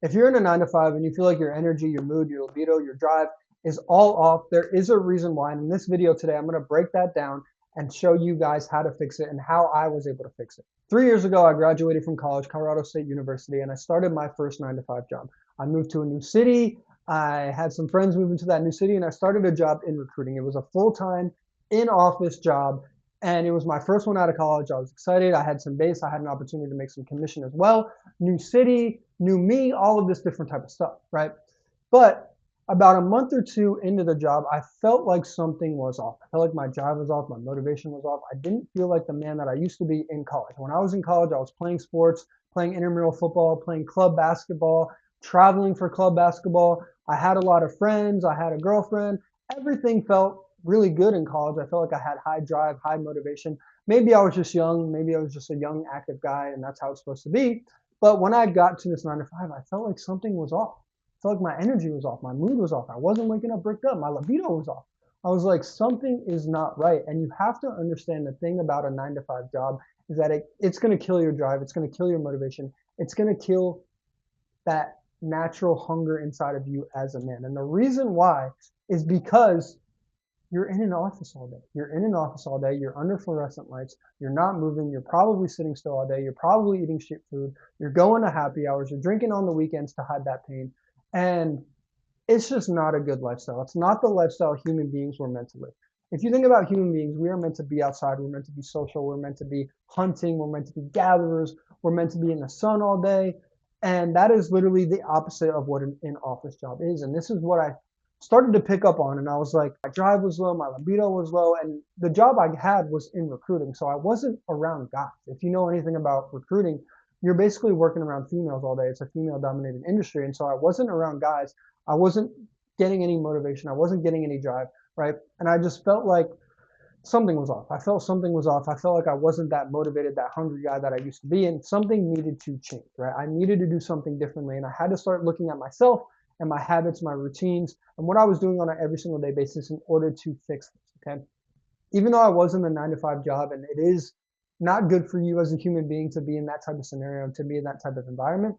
If you're in a 9 to 5 and you feel like your energy, your mood, your libido, your drive is all off, there is a reason why. And in this video today, I'm going to break that down and show you guys how to fix it and how I was able to fix it. 3 years ago, I graduated from college, Colorado State University, and I started my first 9 to 5 job. I moved to a new city. I had some friends move into that new city, and I started a job in recruiting. It was a full-time in-office job, and it was my first one out of college. I was excited. I had some base. I had an opportunity to make some commission as well. New city, new me, all of this different type of stuff, right? But about a month or two into the job, I felt like something was off. I felt like my drive was off, my motivation was off. I didn't feel like the man that I used to be in college. When I was in college, I was playing sports, playing intramural football, playing club basketball, traveling for club basketball. I had a lot of friends. I had a girlfriend. Everything felt really good in college. I felt like I had high drive, high motivation. Maybe I was just young. Maybe I was just a young, active guy, and that's how it's supposed to be. But when I got to this 9 to 5, I felt like something was off. I felt like my energy was off. My mood was off. I wasn't waking up bricked up. My libido was off. I was like, something is not right. And you have to understand the thing about a 9 to 5 job is that it's going to kill your drive. It's going to kill your motivation. It's going to kill that natural hunger inside of you as a man. And the reason why is because you're in an office all day. You're in an office all day. You're under fluorescent lights. You're not moving. You're probably sitting still all day. You're probably eating shit food. You're going to happy hours. You're drinking on the weekends to hide that pain. And it's just not a good lifestyle. It's not the lifestyle human beings were meant to live. If you think about human beings, we are meant to be outside. We're meant to be social. We're meant to be hunting. We're meant to be gatherers. We're meant to be in the sun all day. And that is literally the opposite of what an in-office job is. And this is what I started to pick up on. And I was like, my drive was low, my libido was low. And the job I had was in recruiting. So I wasn't around guys. If you know anything about recruiting, you're basically working around females all day. It's a female dominated industry. And so I wasn't around guys. I wasn't getting any motivation. I wasn't getting any drive, right? And I just felt like something was off. I felt something was off. I felt like I wasn't that motivated, that hungry guy that I used to be, and something needed to change, right? I needed to do something differently, and I had to start looking at myself and my habits, my routines, and what I was doing on an every single day basis in order to fix this, okay? Even though I was in a 9 to 5 job, and it is not good for you as a human being to be in that type of scenario, to be in that type of environment,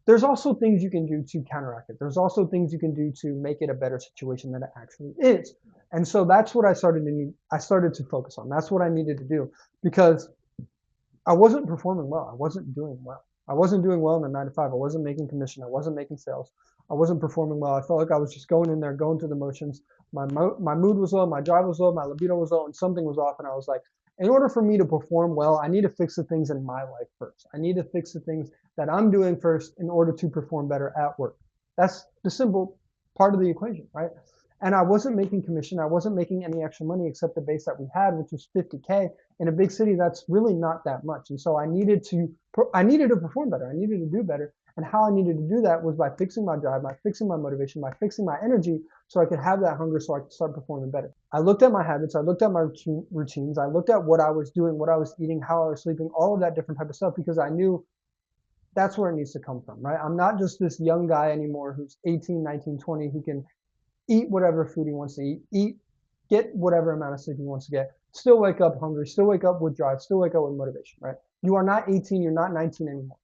there's also things you can do to counteract it. There's also things you can do to make it a better situation than it actually is. And so that's what I started to focus on. That's what I needed to do because I wasn't performing well. I wasn't doing well. I wasn't doing well in the 9 to 5. I wasn't making commission. I wasn't making sales. I wasn't performing well. I felt like I was just going in there, going through the motions. My mood was low, my drive was low, my libido was low, and something was off. And I was like, in order for me to perform well, I need to fix the things in my life first. I need to fix the things that I'm doing first in order to perform better at work. That's the simple part of the equation, right? And I wasn't making commission. I wasn't making any extra money except the base that we had, which was 50K. In a big city, that's really not that much. And so I needed to perform better. I needed to do better. And how I needed to do that was by fixing my drive, by fixing my motivation, by fixing my energy so I could have that hunger so I could start performing better. I looked at my habits. I looked at my routines. I looked at what I was doing, what I was eating, how I was sleeping, all of that different type of stuff because I knew that's where it needs to come from, right? I'm not just this young guy anymore who's 18, 19, 20 who can eat whatever food he wants to eat, get whatever amount of sleep he wants to get, still wake up hungry, still wake up with drive, still wake up with motivation, right? You are not 18, you're not 19 anymore.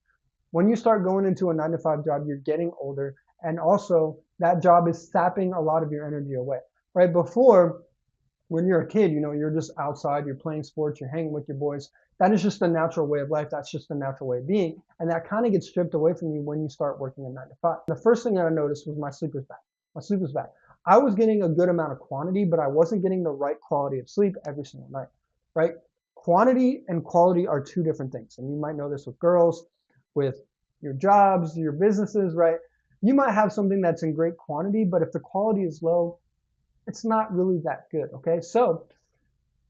When you start going into a 9 to 5 job, you're getting older. And also that job is sapping a lot of your energy away, right? Before, when you're a kid, you're just outside, you're playing sports, you're hanging with your boys. That is just the natural way of life. That's just the natural way of being. And that kind of gets stripped away from you when you start working a 9 to 5. The first thing that I noticed was my sleep was back. My sleep was back. I was getting a good amount of quantity, but I wasn't getting the right quality of sleep every single night, right? Quantity and quality are two different things. And you might know this with girls, with your jobs, your businesses, right? You might have something that's in great quantity, but if the quality is low, it's not really that good, okay? So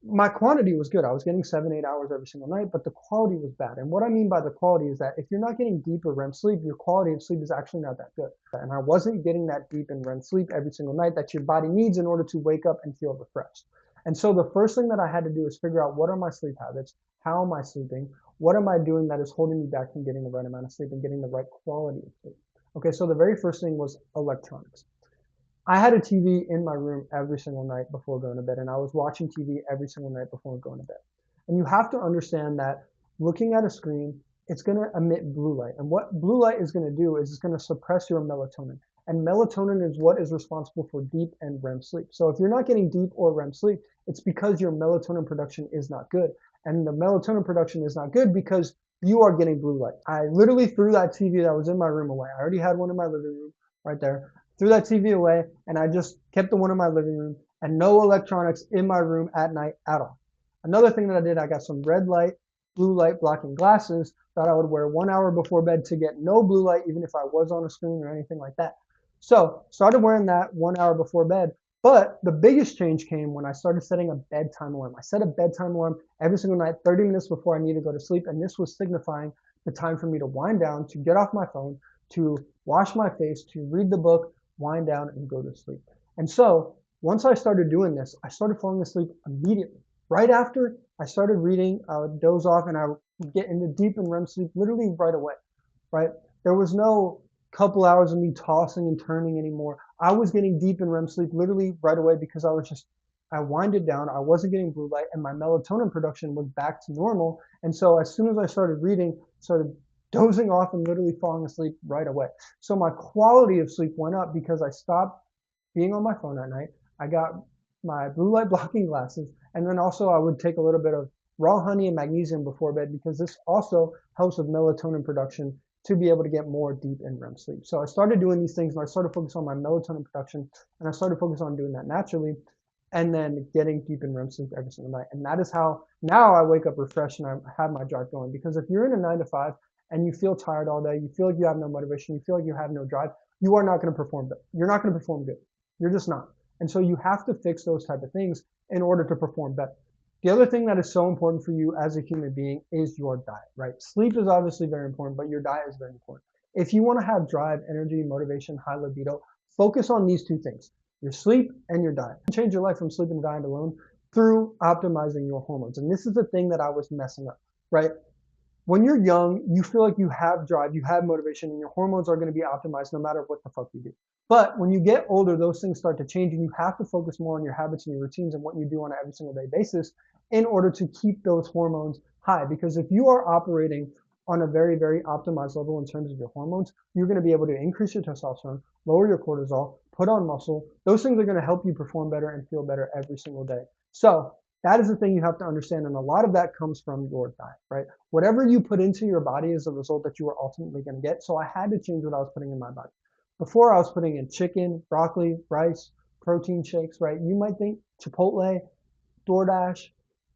my quantity was good. I was getting 7, 8 hours every single night, but the quality was bad. And what I mean by the quality is that if you're not getting deeper REM sleep, your quality of sleep is actually not that good. And I wasn't getting that deep in REM sleep every single night that your body needs in order to wake up and feel refreshed. And so the first thing that I had to do is figure out what are my sleep habits? How am I sleeping? What am I doing that is holding me back from getting the right amount of sleep and getting the right quality of sleep? Okay, so the very first thing was electronics. I had a TV in my room every single night before going to bed, and I was watching TV every single night before going to bed. And you have to understand that looking at a screen it's going to emit blue light. And what blue light is going to do is it's going to suppress your melatonin. And melatonin is what is responsible for deep and REM sleep. So if you're not getting deep or REM sleep, it's because your melatonin production is not good. And the melatonin production is not good because you are getting blue light. I literally threw that TV that was in my room away. I already had one in my living room right there. Threw that TV away and I just kept the one in my living room and no electronics in my room at night at all. Another thing that I did, I got some red light, blue light blocking glasses that I would wear 1 hour before bed to get no blue light, even if I was on a screen or anything like that. So started wearing that 1 hour before bed. But the biggest change came when I started setting a bedtime alarm. I set a bedtime alarm every single night, 30 minutes before I need to go to sleep. And this was signifying the time for me to wind down, to get off my phone, to wash my face, to read the book, wind down, and go to sleep. And so once I started doing this, I started falling asleep immediately. Right after I started reading, I would doze off and I would get into deep and REM sleep literally right away, right? There was no couple hours of me tossing and turning anymore. I was getting deep in REM sleep literally right away because I winded down. I wasn't getting blue light and my melatonin production was back to normal. And so as soon as I started reading, started dozing off and literally falling asleep right away. So my quality of sleep went up because I stopped being on my phone at night. I got my blue light blocking glasses. And then also I would take a little bit of raw honey and magnesium before bed because this also helps with melatonin production to be able to get more deep in REM sleep. So I started doing these things and I started focusing on my melatonin production and I started focusing on doing that naturally and then getting deep in REM sleep every single night. And that is how now I wake up refreshed and I have my drive going. Because if you're in a 9 to 5 and you feel tired all day, you feel like you have no motivation, you feel like you have no drive, you are not going to perform good. You're not going to perform good. You're just not. And so you have to fix those type of things in order to perform better. The other thing that is so important for you as a human being is your diet, right? Sleep is obviously very important, but your diet is very important. If you want to have drive, energy, motivation, high libido, focus on these two things, your sleep and your diet. Change your life from sleep and diet alone through optimizing your hormones. And this is the thing that I was messing up, right? When you're young, you feel like you have drive, you have motivation, and your hormones are going to be optimized no matter what the fuck you do. But when you get older, those things start to change, and you have to focus more on your habits and your routines and what you do on an every single day basis in order to keep those hormones high. Because if you are operating on a very, very optimized level in terms of your hormones, you're going to be able to increase your testosterone, lower your cortisol, put on muscle. Those things are going to help you perform better and feel better every single day. So that is the thing you have to understand. And a lot of that comes from your diet, right? Whatever you put into your body is the result that you are ultimately going to get. So I had to change what I was putting in my body. Before I was putting in chicken, broccoli, rice, protein shakes, right? You might think Chipotle, DoorDash,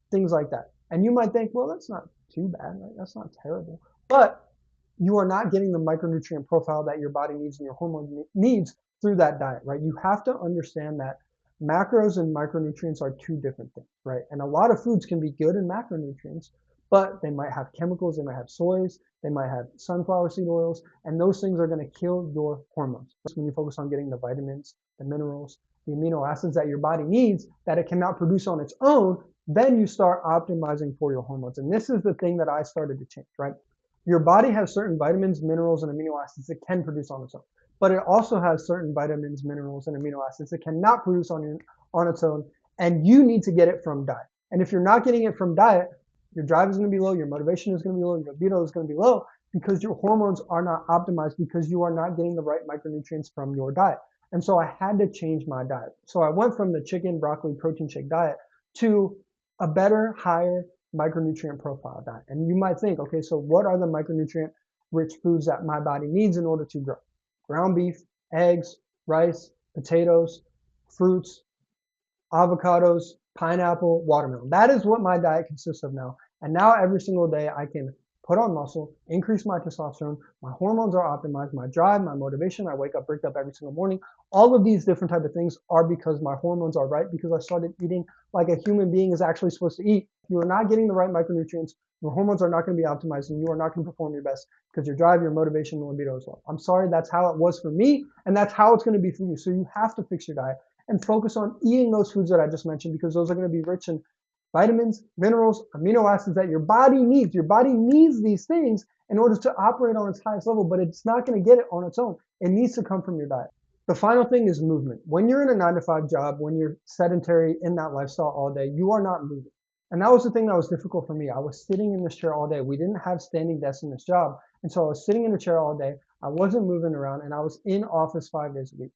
things like that. And you might think, well, that's not too bad, right? That's not terrible. But you are not getting the micronutrient profile that your body needs and your hormone needs through that diet, right? You have to understand that macros and micronutrients are two different things, right? And a lot of foods can be good in macronutrients, but they might have chemicals, they might have soys, they might have sunflower seed oils, and those things are going to kill your hormones. When you focus on getting the vitamins, the minerals, the amino acids that your body needs that it cannot produce on its own, then you start optimizing for your hormones. And this is the thing that I started to change, right? Your body has certain vitamins, minerals, and amino acids it can produce on its own. But it also has certain vitamins, minerals, and amino acids it cannot produce on its own. And you need to get it from diet. And if you're not getting it from diet, your drive is going to be low, your motivation is going to be low, your libido is going to be low because your hormones are not optimized because you are not getting the right micronutrients from your diet. And so I had to change my diet. So I went from the chicken, broccoli, protein shake diet to a better, higher micronutrient profile diet. And you might think, okay, so what are the micronutrient rich foods that my body needs in order to grow? Ground beef, eggs, rice, potatoes, fruits, avocados, pineapple, watermelon. That is what my diet consists of now. And now every single day I can put on muscle, increase my testosterone, my hormones are optimized, my drive, my motivation, I wake up, bricked up every single morning. All of these different type of things are because my hormones are right, because I started eating like a human being is actually supposed to eat. If you are not getting the right micronutrients, your hormones are not going to be optimized and you are not going to perform your best because your drive, your motivation, and libido as well. I'm sorry, that's how it was for me and that's how it's going to be for you. So you have to fix your diet and focus on eating those foods that I just mentioned because those are going to be rich in vitamins, minerals, amino acids that your body needs. Your body needs these things in order to operate on its highest level, but it's not going to get it on its own. It needs to come from your diet. The final thing is movement. When you're in a 9 to 5 job, when you're sedentary in that lifestyle all day, you are not moving. And that was the thing that was difficult for me. I was sitting in this chair all day. We didn't have standing desks in this job. And so I was sitting in a chair all day. I wasn't moving around and I was in office 5 days a week.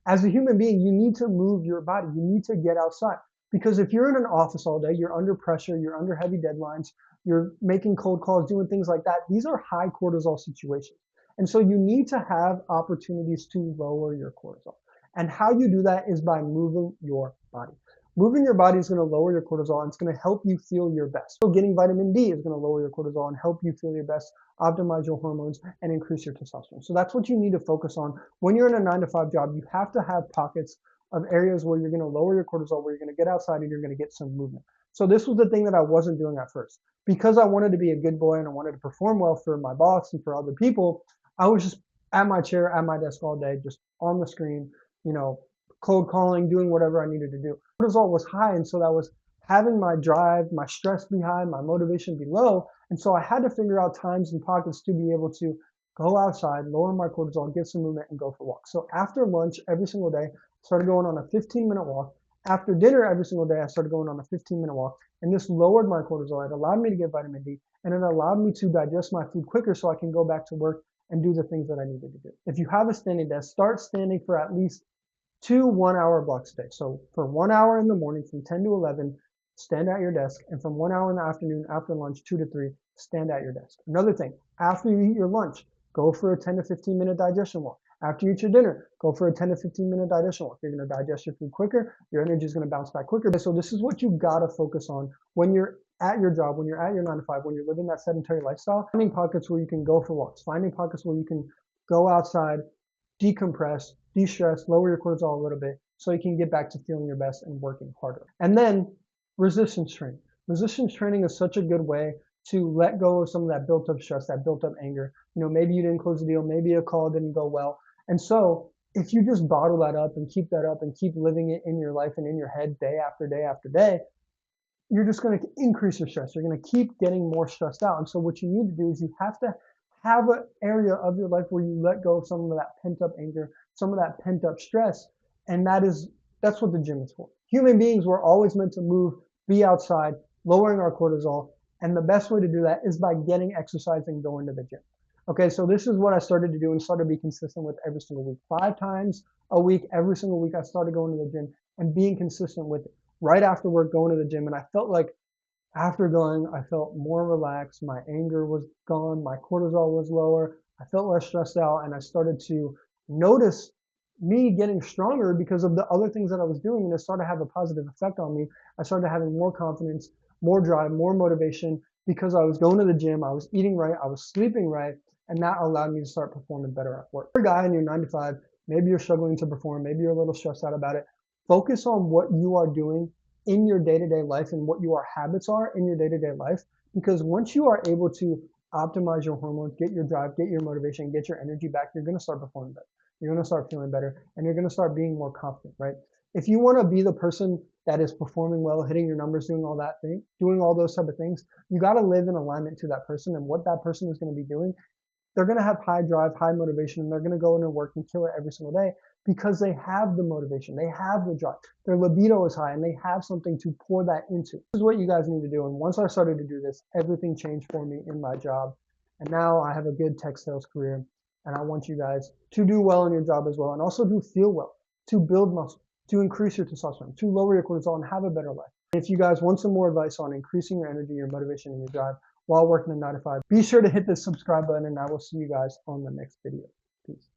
As a human being, you need to move your body. You need to get outside. Because if you're in an office all day, you're under pressure, you're under heavy deadlines, you're making cold calls, doing things like that. These are high cortisol situations. And so you need to have opportunities to lower your cortisol. And how you do that is by moving your body. Moving your body is going to lower your cortisol and it's going to help you feel your best. So getting vitamin D is going to lower your cortisol and help you feel your best, optimize your hormones, and increase your testosterone. So that's what you need to focus on. When you're in a 9 to 5 job, you have to have pockets of areas where you're going to lower your cortisol, where you're going to get outside and you're going to get some movement. So this was the thing that I wasn't doing at first. Because I wanted to be a good boy and I wanted to perform well for my boss and for other people, I was just at my chair, at my desk all day, just on the screen, cold calling, doing whatever I needed to do. Cortisol was high, and so that was having my drive, my stress be high, my motivation be low. And so I had to figure out times and pockets to be able to go outside, lower my cortisol, get some movement, and go for walks. So after lunch, every single day, I started going on a 15-minute walk. After dinner, every single day, I started going on a 15-minute walk. And this lowered my cortisol. It allowed me to get vitamin D, and it allowed me to digest my food quicker so I can go back to work and do the things that I needed to do. If you have a standing desk, start standing for at least 2 1-hour blocks a day. So for 1 hour in the morning from 10 to 11, stand at your desk. And from 1 hour in the afternoon after lunch, 2 to 3, stand at your desk. Another thing, after you eat your lunch, go for a 10 to 15 minute digestion walk. After you eat your dinner, go for a 10 to 15 minute digestion walk. You're going to digest your food quicker. Your energy is going to bounce back quicker. So this is what you got to focus on when you're at your job, when you're at your 9 to 5, when you're living that sedentary lifestyle. Finding pockets where you can go for walks, finding pockets where you can go outside, decompress, de-stress, lower your cortisol a little bit so you can get back to feeling your best and working harder. And then resistance training. Resistance training is such a good way to let go of some of that built up stress, that built up anger. Maybe you didn't close the deal, maybe a call didn't go well. And so if you just bottle that up and keep that up and keep living it in your life and in your head day after day after day, you're just going to increase your stress. You're going to keep getting more stressed out. And so what you need to do is you have to have an area of your life where you let go of some of that pent up anger, some of that pent up stress. And that's what the gym is for. Human beings were always meant to move, be outside, lowering our cortisol. And the best way to do that is by getting exercise and going to the gym. Okay, so this is what I started to do and started to be consistent with every single week. 5 times a week, every single week, I started going to the gym and being consistent with it. Right after work, going to the gym. And I felt like after going, I felt more relaxed. My anger was gone. My cortisol was lower. I felt less stressed out. And I started to notice me getting stronger because of the other things that I was doing. And it started to have a positive effect on me. I started having more confidence, more drive, more motivation because I was going to the gym. I was eating right. I was sleeping right. And that allowed me to start performing better at work. You're a guy in your 9 to 5, maybe you're struggling to perform. Maybe you're a little stressed out about it. Focus on what you are doing in your day-to-day life and what your habits are in your day-to-day life. Because once you are able to optimize your hormones, get your drive, get your motivation, get your energy back, you're going to start performing better. You're going to start feeling better and you're going to start being more confident, right? If you want to be the person that is performing well, hitting your numbers, doing all those type of things, you got to live in alignment to that person and what that person is going to be doing. They're going to have high drive, high motivation, and they're going to go into work and kill it every single day because they have the motivation, they have the drive, their libido is high, and they have something to pour that into. This is what you guys need to do. And once I started to do this, everything changed for me in my job. And now I have a good tech sales career. And I want you guys to do well in your job as well, and also to feel well, to build muscle, to increase your testosterone, to lower your cortisol, and have a better life. If you guys want some more advice on increasing your energy, your motivation, and your drive while working a 9 to 5, be sure to hit the subscribe button, and I will see you guys on the next video. Peace.